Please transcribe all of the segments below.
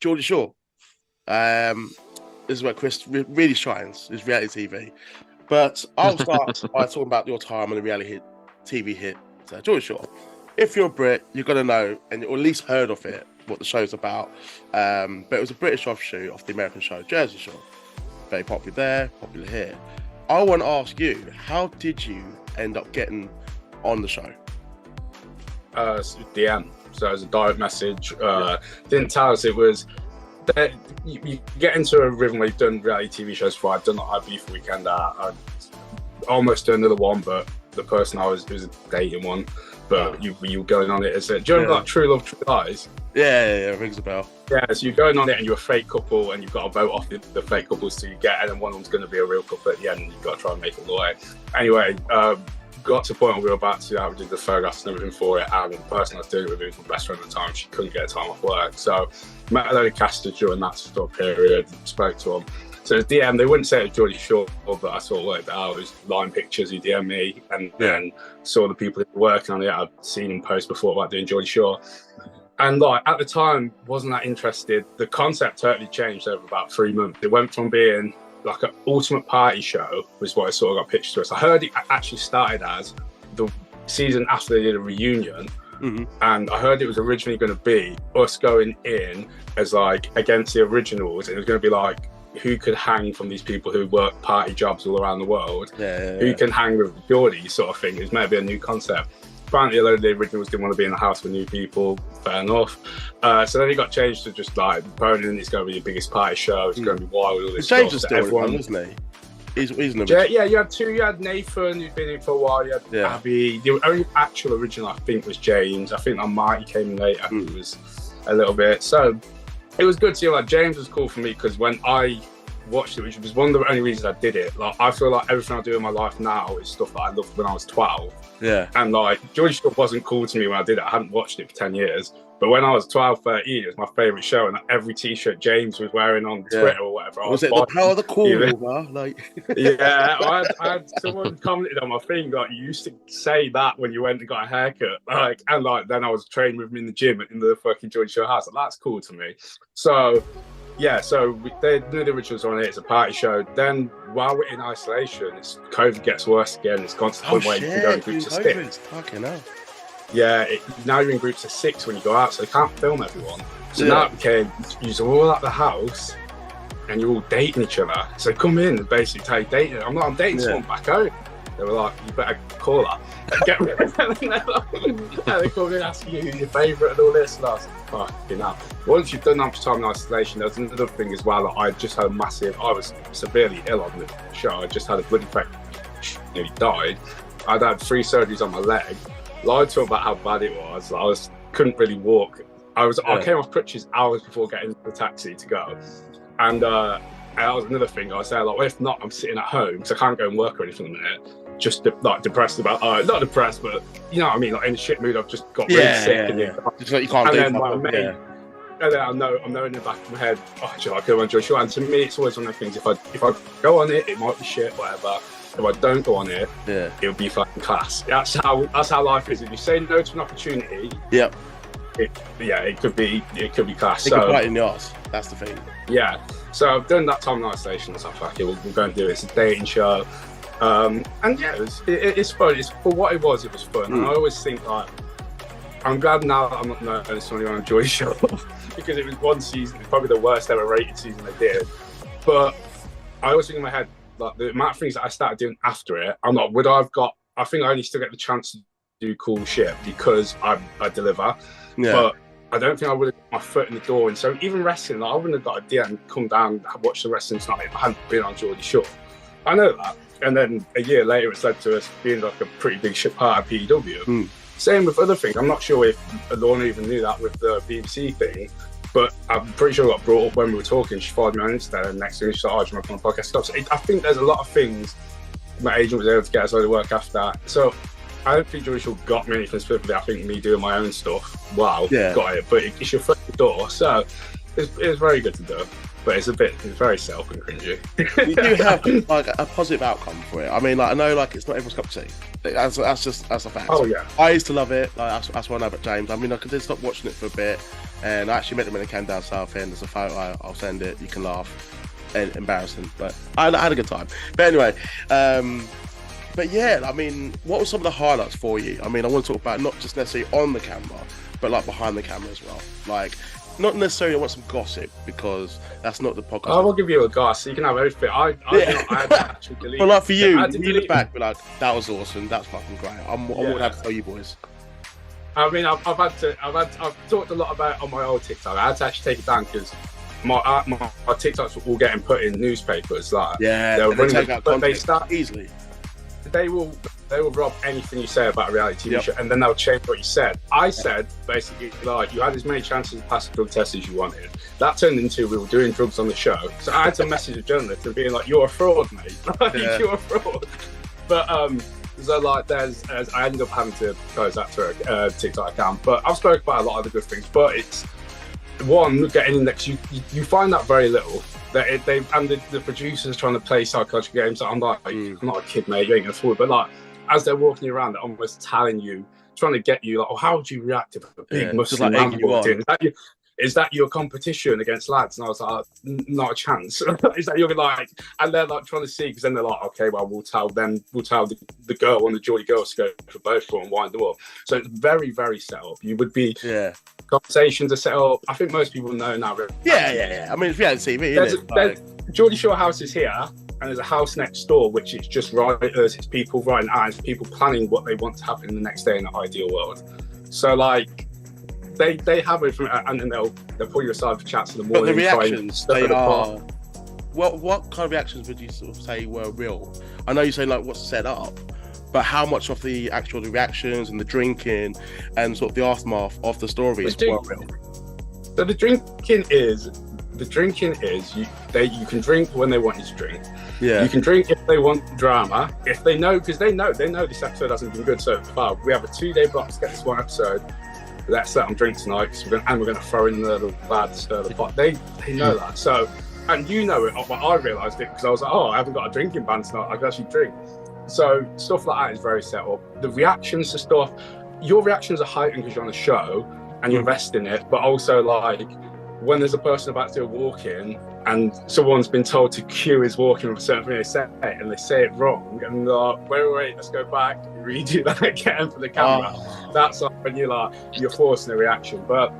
Geordie Shore. This is where Chris really shines, his reality TV. But I'll start by talking about your time on the reality TV hit, Geordie Shore. If you're a Brit, you're going to know, and or at least heard of it, what the show's about. But it was a British offshoot of the American show, Jersey Shore. Very popular there, popular here. I want to ask you, how did you end up getting on the show? DM. So it was a direct message. Didn't tell us it was... You get into a rhythm where you've done reality TV shows before. I've done like IB for Weekend. I almost done another one, but the person I was a dating one. But you were going on it as a... Do you remember like True Love, True Lies? Yeah, rings a bell. Yeah, so you're going on it and you're a fake couple and you've got to vote off the fake couples to get, and then one of them's going to be a real couple at the end and you've got to try and make it the way. Anyway, got to the point where we were about to we did the photographs and everything for it, and the person I was doing it with was my best friend at the time. She couldn't get time off work, so met a load of casters during that sort of period, spoke to them. So the DM, they wouldn't say it was Geordie Shore, but I sort of worked it out. It was line pictures, he DM'd me, and then saw the people that were working on it. I'd seen him post before about doing Geordie Shore. And like at the time, wasn't that interested. The concept totally changed over about 3 months. It went from being like an ultimate party show, was what I sort of got pitched to us. I heard it actually started as the season after they did a reunion. And I heard it was originally going to be us going in as like against the originals, and it was going to be like who could hang from these people who work party jobs all around the world, who can hang with Geordie sort of thing. It's maybe a new concept. Apparently a load of the originals didn't want to be in the house with new people, fair enough. So then it got changed to just like, Bonin, it's going to be the biggest party show, it's going to be wild, all this stuff. Changed the story, wasn't he? He's yeah, you had Nathan, who'd been in for a while, you had Abby. The only actual original, I think, was James. I think that Marty came in later, it was a little bit. So it was good to see, like, James was cool for me, because when I watched it, which was one of the only reasons I did it, like, I feel like everything I do in my life now is stuff that I loved when I was 12. Yeah. And like, Geordie Shore wasn't cool to me when I did it. I hadn't watched it for 10 years. But when I was 12, 13, it was my favourite show. And every T-shirt James was wearing on Twitter or whatever. Was it the power of the cool? Like... Yeah, I had someone commented on my thing, like, you used to say that when you went and got a haircut. Like, and like, then I was training with him in the gym in the fucking Geordie Shore house. Like, that's cool to me. So, yeah, so they knew the originals on it. It's a party show. Then while we're in isolation, COVID gets worse again. It's gone to the point where you can go in groups of 6. Fucking hell. Yeah, now you're in groups of 6 when you go out, so they can't film everyone. So now it became, you're all at the house and you're all dating each other. So come in and basically tell you dating. I'm dating someone back home. They were like, you better call her. Get rid of her. And they come in asking you who's your favourite and all this. And I was like, fucking hell. Once you've done that much time in isolation, there was another thing as well that I just had I was severely ill on the show. I just had a blood infection, nearly died. I'd had 3 surgeries on my leg. Lied to him about how bad it was. Couldn't really walk. I came off crutches hours before getting into the taxi to go. And that was another thing. I was saying, like, well, if not, I'm sitting at home because I can't go and work or anything at the minute. Just like depressed about, not depressed, but you know what I mean, like in a shit mood. I've just got really sick. And just like you can't do then my mate, and then I know in the back of my head, I go on Geordie Shore. And to me, it's always one of the things. If I go on it, it might be shit, whatever. If I don't go on it, it'll be fucking class. That's how life is. If you say no to an opportunity, it could be class. It could bite in the arse. That's the thing. Yeah. So I've done that time in isolation. So fuck it, we'll go and do it. It's a dating show. And yeah, it's fun. It's for what it was fun. And I always think, like, I'm glad now that I'm not known as someone on Geordie Shore because it was one season, it's probably the worst ever rated season they did. But I always think in my head, like, the amount of things that I started doing after it, I think I only still get the chance to do cool shit because I deliver. Yeah. But I don't think I would have got my foot in the door. And so even wrestling, like, I wouldn't have got a DM and come down and watch the wrestling tonight if I hadn't been on Geordie Shore. I know that. And then a year later, it's led to us being like a pretty big shit part of PEW. Same with other things. I'm not sure if Lorna even knew that with the BBC thing, but I'm pretty sure it got brought up when we were talking. She followed me on Insta, and next thing she's like, do you want to come on the podcast? So I think there's a lot of things my agent was able to get us out of work after that. So I don't think Geordie Shore got me anything specifically. I think me doing my own stuff, got it. But it's your foot in the door. So it's very good to do. But it's very self and cringy. You do have like a positive outcome for it. I mean, like, I know, like, it's not everyone's cup of tea. That's a fact. Oh yeah. I used to love it. Like, that's why I know about James. I mean, I could just stop watching it for a bit. And I actually met them in a camp down south end. There's a photo. I'll send it. You can laugh. And embarrassing, but I had a good time. But anyway, but yeah, I mean, what were some of the highlights for you? I mean, I want to talk about not just necessarily on the camera, but like behind the camera as well. Like, not necessarily I want some gossip, because that's not the podcast. I will give you a gossip. You can have everything. I had to actually delete. But like for you, you look back, be like, that was awesome. That's fucking great. I'm more than happy to tell you boys. I mean, I've talked a lot about it on my old TikTok. I had to actually take it down because my TikToks were all getting put in newspapers. Like, they were running, but they start easily. They will rob anything you say about a reality TV show, and then they'll change what you said. I said basically, like, you had as many chances to pass the drug test as you wanted. That turned into we were doing drugs on the show. So I had to message a journalist and being like, "You're a fraud, mate. You're a fraud." But so like, I ended up having to close that to a TikTok account. But I've spoken about a lot of the good things. But it's one, getting index. You find that very little. The producers trying to play psychological games. I'm like, I'm not a kid, mate. You ain't gonna fool. But like, as they're walking you around, they're almost telling you, trying to get you, like, oh, how would you react if a big Muslim man walked in? Is that your competition against lads? And I was like, not a chance. Is that you're like, and they're like trying to see, because then they're like, okay, well, we'll tell the girl on the Geordie girls to go for both and wind them up. So it's very, very set up. You would be conversations are set up. I think most people know now. Yeah. I mean, if you had TV, Geordie Shore house is here, and there's a house next door, which is just writers, it's people writing ads, people planning what they want to happen in the next day in the ideal world. So like, they have it from, and then they'll pull you aside for chats in the morning. But the reactions, they are. What kind of reactions would you sort of say were real? I know you're saying like what's set up, but how much of the actual reactions and the drinking and sort of the aftermath of the stories were real? So the drinking is you can drink when they want you to drink. Yeah. You can drink if they want drama. If they know, because they know this episode hasn't been good so far. We have a 2-day block to get this one episode. Let's let them drink tonight, we're going to throw in the bad to stir the pot. They know that. So, and you know it, but I realised it because I was like, oh, I haven't got a drinking ban tonight. I can actually drink. So stuff like that is very set up. The reactions to stuff, your reactions are heightened because you're on a show and you invest in it, but also like when there's a person about to do a walk-in and someone's been told to cue his walk-in with a certain thing, they say it and they say it wrong, and they're like, wait, let's go back, redo that again for the camera. That's like when you're forcing a reaction. But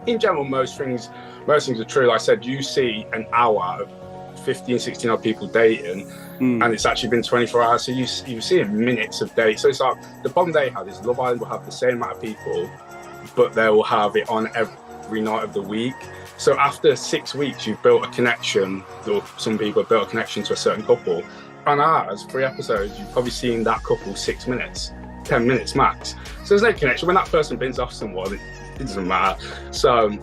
in general, most things are true. Like I said, you see an hour of 15, 16 odd people dating, and it's actually been 24 hours. So you see minutes of dates. So it's like the problem they had is Love Island will have the same amount of people, but they will have it on every night of the week. So after 6 weeks, you've built a connection, or some people have built a connection to a certain couple. On ours, 3 episodes, you've probably seen that couple 6 minutes, 10 minutes max. So there's no connection. When that person bins off someone, it doesn't matter. So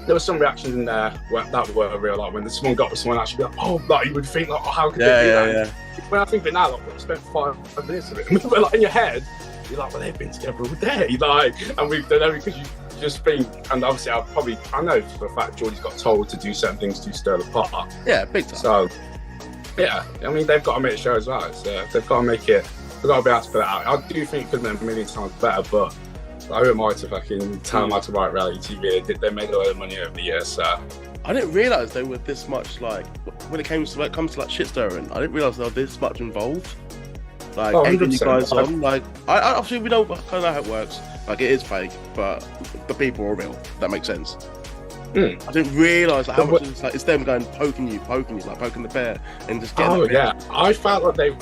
there were some reactions in there that were real, like when someone got with someone, actually be like, oh, like you would think, like, oh, how could they do that? Yeah. When I think of it now, like, we spent 5 minutes of it. But like in your head, you're like, well, they've been together all day, like, and we've done everything because you just think, and obviously I know for a fact Geordie's got told to do certain things to stir the pot. Yeah, big time. So yeah, I mean, they've got to make the show as well. So they've got to make it, they've got to be able to put it out. I do think it could have been a million times better, but who am I to fucking tell them how to write reality TV? They made a lot of money over the years, so. I didn't realise they were this much, like, when it comes to like shit stirring, I didn't realise they were this much involved. Like, egging you guys on, like, I obviously we know kind of know how it works. Like, it is fake, but the people are real. That makes sense. I didn't realise how much it's them going poking you, like poking the bear, and just getting. Oh yeah, I felt like they.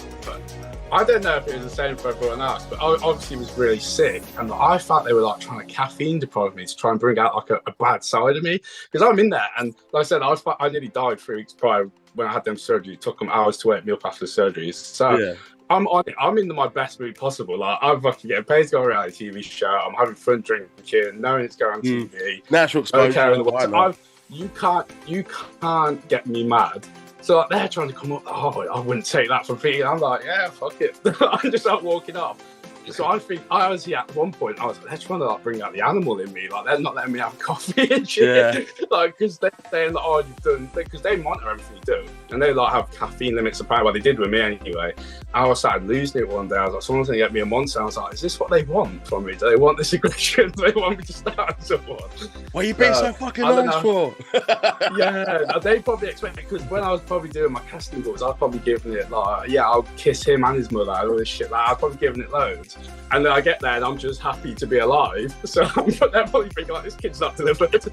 I don't know if it was the same for everyone else, but I obviously was really sick, and I felt they were like trying to caffeine deprive me to try and bring out like a bad side of me, because I'm in there, and like I said, I nearly died 3 weeks prior when I had them surgery. It took them hours to wait meal after the surgeries, so. Yeah. I'm on it. I'm in my best mood possible. Like, I'm fucking getting paid to go on a reality TV show. I'm having fun drinking, knowing it's going on TV. Natural exposure. You can't get me mad. So like, they're trying to come up. Oh, I wouldn't take that from Pete. I'm like, yeah, fuck it. I'm just like walking off. So I think I was at one point. I was like, they're trying to like bring out the animal in me. Like, they're not letting me have coffee and shit. Yeah. Like, because they're saying that, oh, you've done, because they monitor everything you do. and they like have caffeine limits apparently. Well, they did with me anyway. I was started losing it one day. I was like, someone's gonna get me a monster. I was like, is this what they want from me? Do they want this aggression? Do they want me to start someone? What are you being so fucking nice for? Yeah, they probably expect, because when I was probably doing my casting calls, I was probably giving it like, yeah, I'll kiss him and his mother and all this shit. Like, I was probably giving it loads. And then I get there and I'm just happy to be alive. So they're probably thinking like, this kid's not delivered.